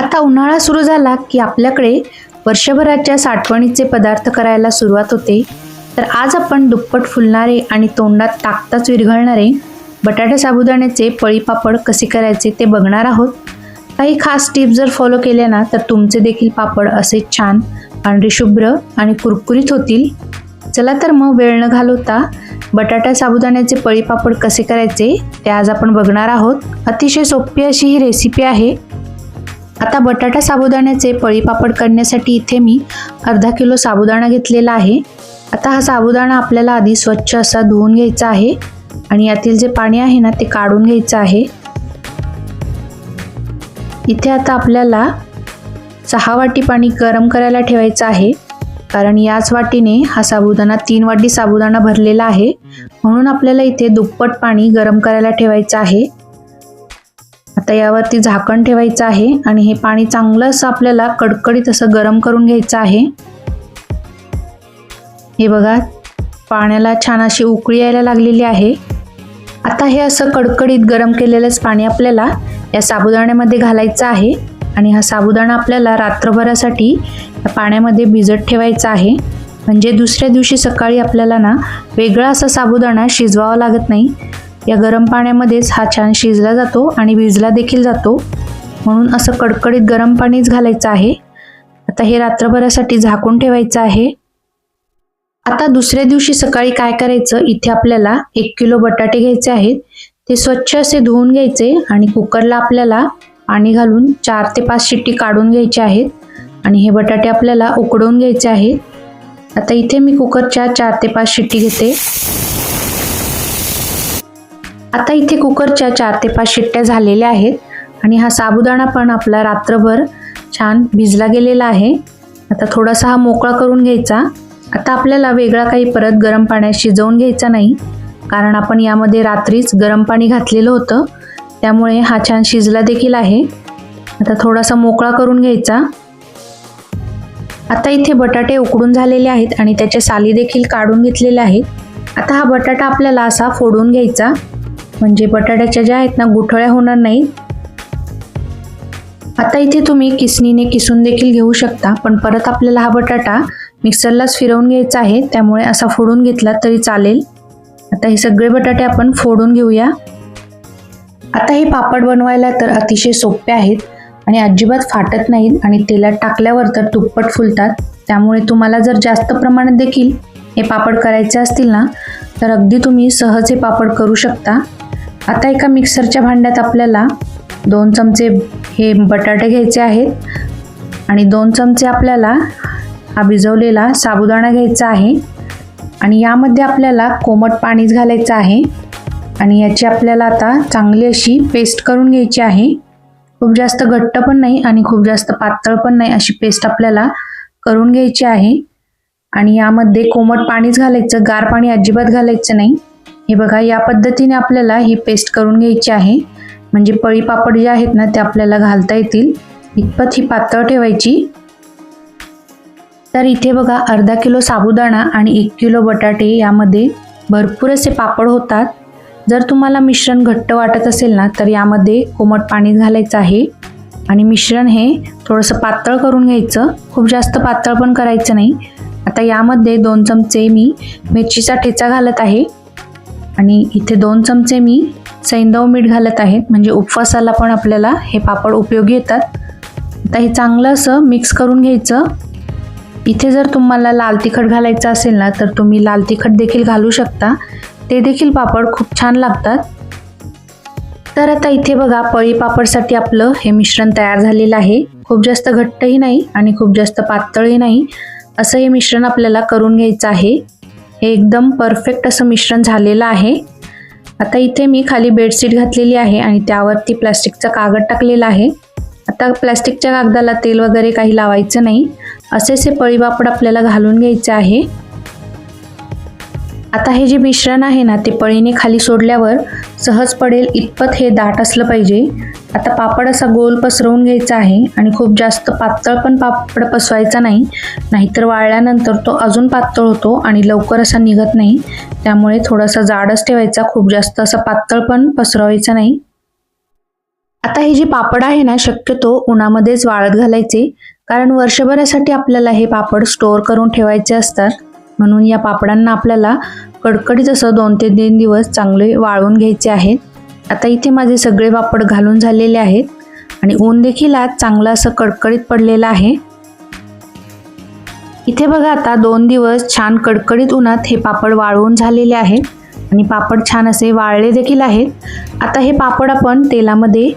आता उन्हाळा सुरू झाला की आपल्याकडे वर्षभराच्या साठवणीचे पदार्थ करायला सुरुवात होते. तर आज आपण दुप्पट फुलणारे आणि तोंडात टाकताच विरघळणारे बटाटा साबुदाण्याचे पळीपापड कसे करायचे ते बघणार आहोत. काही खास टिप्स जर फॉलो केल्या ना तर तुमचे देखील पापड असे छान पांढरे शुभ्र आणि कुरकुरीत होतील. चला तर मग वेळ न घालवता बटाटा साबुदाण्याचे पळीपापड कसे करायचे ते आज आपण बघणार आहोत. अतिशय सोपी अशी ही रेसिपी आहे. आता बटाटा साबुदाण्याचे पळीपापड करण्यासाठी इथे मी अर्धा किलो साबुदाणा घेतलेला आहे. आता हा साबुदाणा आपल्याला आधी स्वच्छ असा धुवून घ्यायचा आहे आणि यातील जे पाणी आहे ना ते काढून घ्यायचं आहे. इथे आता आपल्याला 6 वाटी पाणी गरम करायला ठेवायचं आहे, कारण याच वाटीने हा साबुदाणा 3 वाटी साबुदाणा भरलेला आहे, म्हणून आपल्याला इथे दुप्पट पाणी गरम करायला ठेवायचं आहे. आता यावरती झाकण ठेवायचं आहे आणि हे पाणी चांगलं असं आपल्याला कडकडीत असं गरम करून घ्यायचं आहे. हे बघा, पाण्याला छान अशी उकळी यायला लागलेली आहे. आता हे असं कडकडीत गरम केलेलंच पाणी आपल्याला या साबुदाण्यामध्ये घालायचं आहे आणि हा साबुदाणा आपल्याला रात्रभरासाठी या पाण्यामध्ये भिजत ठेवायचा आहे, म्हणजे दुसऱ्या दिवशी सकाळी आपल्याला ना वेगळा असा साबुदाणा शिजवावा लागत नाही. या गरम पाण्यामध्येच हा छान शिजला जातो आणि भिजला देखील जातो, म्हणून असं कडकडीत गरम पाणीच घालायचं आहे. आता हे रात्रभरासाठी झाकून ठेवायचं आहे. आता दुसऱ्या दिवशी सकाळी काय करायचं, इथे आपल्याला 1 किलो बटाटे घ्यायचे आहेत. ते स्वच्छ असे धुवून घ्यायचे आणि कुकरला आपल्याला पाणी घालून 4 ते 5 शिट्टी काढून घ्यायचे आहेत आणि हे बटाटे आपल्याला उकडवून घ्यायचे आहेत. आता इथे मी कुकरच्या 4 ते 5 शिट्टी घेते. आता इथे कुकरच्या 4 ते 5 शिट्ट्या झालेल्या आहेत आणि हा साबुदाणा पण आपला रात्रभर छान भिजला गेलेला आहे. आता थोडासा हा मोकळा करून घ्यायचा. आता आपल्याला वेगळा काही परत गरम पाण्यात शिजवून घ्यायचा नाही, कारण आपण यामध्ये रात्रीच गरम पाणी घातलेलं होतं, त्यामुळे हा छान शिजला देखील आहे. आता थोडासा मोकळा करून घ्यायचा. आता इथे बटाटे उकडून झालेले आहेत आणि त्याच्या साली देखील काढून घेतलेल्या आहेत. आता हा बटाटा आपल्याला असा फोडून घ्यायचा, म्हणजे बटाट्याच्या ज्या आहेत ना गुठळ्या होणार नाहीत. आता इथे तुम्ही किसणीने किसून देखील घेऊ शकता, पण परत आपल्याला हा बटाटा मिक्सरलाच फिरवून घ्यायचा आहे, त्यामुळे असा फोडून घेतला तरी चालेल. आता हे सगळे बटाटे आपण फोडून घेऊया. आता हे पापड बनवायला तर अतिशय सोपे आहेत आणि अजिबात फाटत नाहीत आणि तेलात टाकल्यावर तर दुप्पट फुलतात. त्यामुळे तुम्हाला जर जास्त प्रमाणात देखील हे पापड करायचे असतील ना तर अगदी तुम्ही सहज हे पापड करू शकता. आता एका मिक्सरच्या भांड्यात आपल्याला 2 चमचे हे बटाटे घ्यायचे आहेत आणि 2 चमचे आपल्याला हा भिजवलेला साबुदाणा घ्यायचा आहे आणि यामध्ये आपल्याला कोमट पाणीच घालायचं आहे आणि याची आपल्याला आता चांगली अशी पेस्ट करून घ्यायची आहे. खूप जास्त घट्ट पण नाही आणि खूप जास्त पातळ पण नाही, अशी पेस्ट आपल्याला करून घ्यायची आहे. आणि यामध्ये कोमट पाणीच घालायचं, गार पाणी अजिबात घालायचं नाही. हे बघा, या पद्धतीने आपल्याला ही पेस्ट करून घ्यायची आहे, म्हणजे पळीपापड जे आहेत ना ते आपल्याला घालता येतील इतपत ही पातळ ठेवायची. तर इथे बघा, अर्धा किलो साबुदाणा आणि 1 किलो बटाटे यामध्ये भरपूर असे पापड होतात. जर तुम्हाला मिश्रण घट्ट वाटत असेल ना तर यामध्ये कोमट पाणी घालायचं आहे आणि मिश्रण हे थोडंसं पातळ करून घ्यायचं, खूप जास्त पातळ पण करायचं नाही. आता यामध्ये 2 चमचे मी मिरचीचा ठेचा घालत आहे आणि इथे 2 चमचे मी सैंधव मीठ घालत आहे, म्हणजे उपवासाला पण आपल्याला हे पापड उपयोगी येतात. आता हे चांगलं असं मिक्स करून घ्यायचं. इथे जर तुम्हाला लाल तिखट घालायचं असेल ना तर तुम्ही लाल तिखट देखील घालू शकता, ते देखील पापड खूप छान लागतात. तर आता इथे बघा, पळीपापडसाठी आपलं हे मिश्रण तयार झालेलं आहे. खूप जास्त घट्टही नाही आणि खूप जास्त पातळही नाही, असं हे मिश्रण आपल्याला करून घ्यायचं आहे. हे एकदम परफेक्ट असं मिश्रण झालेलं आहे. आता इथे मी खाली बेडशीट घातलेली आहे आणि त्यावरती प्लास्टिकचा कागद टाकलेला आहे. आता प्लास्टिकच्या कागदाला तेल वगैरे काही लावायचं नाही, असेच हे पळीपापड आपल्याला घालून घ्यायचे आहे. आता हे जे मिश्रण आहे ना ते पळीने खाली सोडल्यावर सहज पडेल इतपत हे दाट असलं पाहिजे. आता पापड असा गोल पसरवून घ्यायचा आहे आणि खूप जास्त पातळ पण पापड पसवायचा नाही, नाहीतर वाळल्यानंतर तो अजून पातळ होतो आणि लवकर असा निघत नाही. त्यामुळे थोडासा जाडच ठेवायचा, खूप जास्त असा पातळ पण पसरवायचा नाही. आता हे जे पापड आहे ना, शक्यतो उन्हामध्येच वाळत घालायचे, कारण वर्षभरासाठी आपल्याला हे पापड स्टोअर करून ठेवायचे असतात. म्हणून या पापडांना आपल्याला कडकडीत असं 2 ते 3 दिवस चांगले वाळवून घ्यायचे आहेत. आता इथे माझे सगळे पापड घालून झालेले आहेत आणि ऊन देखील आज चांगलं असं कडकडीत पडलेलं आहे. इथे बघा आता 2 दिवस छान कडकडीत उन्हात हे पापड वाळवून झालेले आहेत आणि पापड छान असे वाळले देखील आहेत. आता हे पापड आपण तेलामध्ये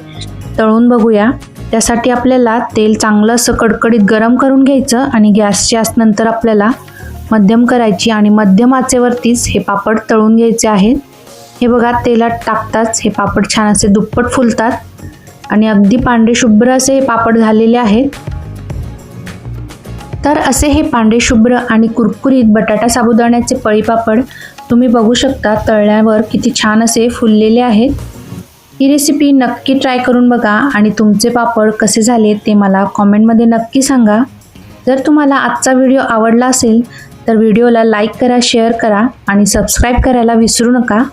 तळून बघूया. त्यासाठी आपल्याला तेल चांगलं असं कडकडीत गरम करून घ्यायचं आणि गॅसची आच नंतर आपल्याला मध्यम करायची आणि मध्यम आचेवरतीच हे पापड तळून घ्यायचे आहेत. हे बघा तेलात टाकताच हे पापड छान असे दुप्पट फुलतात आणि अगदी पांढरे शुभ्र असे हे पापड झालेले आहेत. तर असे हे पांढरे शुभ्र आणि कुरकुरीत बटाटा साबुदाण्याचे पळी पापड तुम्ही बघू शकता तळल्यावर किती छान असे फुललेले आहेत. ही रेसिपी नक्की ट्राय करून बघा आणि तुमचे पापड कसे झाले ते मला कॉमेंटमध्ये नक्की सांगा. जर तुम्हाला आजचा व्हिडिओ आवडला असेल तर व्हिडिओला लाईक करा, शेअर करा आणि सबस्क्राईब करायला विसरू नका.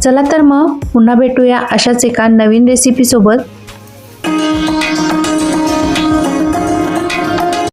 चला तर मग पुन्हा भेटूया अशाच एका नवीन रेसिपीसोबत.